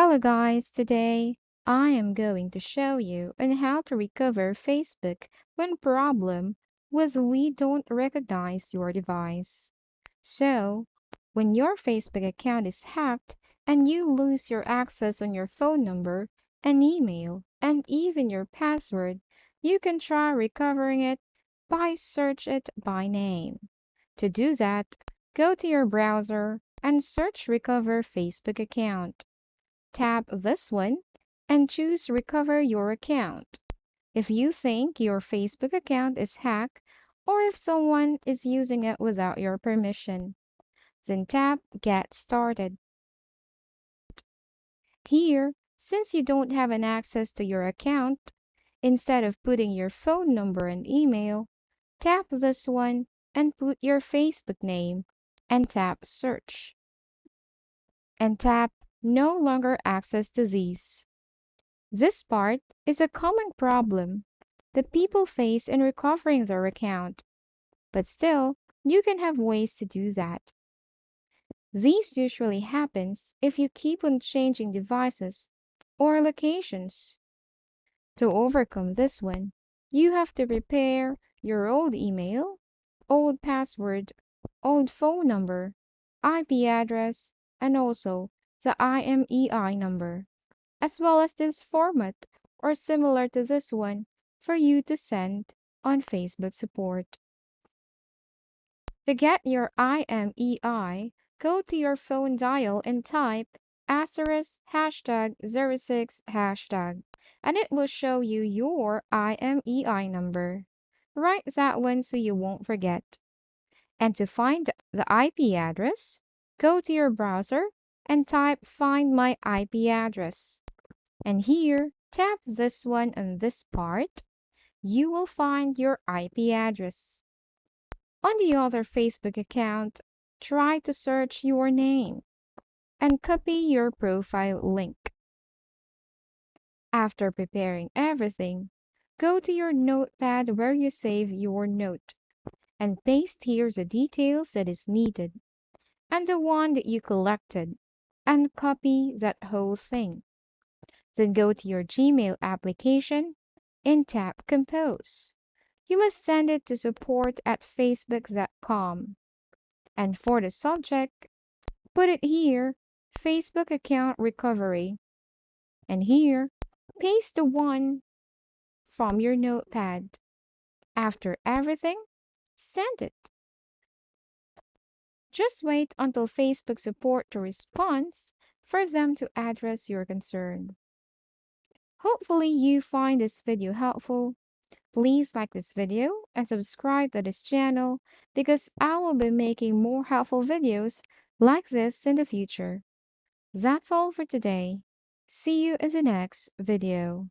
Hello guys, today I am going to show you on how to recover Facebook when problem was we don't recognize your device. So, when your Facebook account is hacked and you lose your access on your phone number and email and even your password, you can try recovering it by search it by name. To do that, go to your browser and search recover Facebook account. Tap this one and choose Recover Your Account. If you think your Facebook account is hacked or if someone is using it without your permission, then tap Get Started. Here, since you don't have an access to your account, instead of putting your phone number and email, tap this one and put your Facebook name and tap Search. And tap No longer access to these. This part is a common problem that people face in recovering their account, but still, you can have ways to do that. This usually happens if you keep on changing devices or locations. To overcome this one, you have to prepare your old email, old password, old phone number, IP address, and also the IMEI number, as well as this format or similar to this one for you to send on Facebook support. To get your IMEI, go to your phone dial and type asterisk hashtag 06 hashtag, and it will show you your IMEI number. Write that one so you won't forget. And to find the IP address, go to your browser and type Find My IP Address. And here, tap this one on this part. You will find your IP address. On the other Facebook account, try to search your name and copy your profile link. After preparing everything, go to your notepad where you save your note and paste here the details that is needed and the one that you collected and copy that whole thing. Then go to your Gmail application and tap Compose. You must send it to support@facebook.com. And for the subject, put it here, Facebook account recovery. And here, paste the one from your notepad. After everything, send it. Just wait until Facebook support to response for them to address your concern. Hopefully you find this video helpful. Please like this video and subscribe to this channel because I will be making more helpful videos like this in the future. That's all for today. See you in the next video.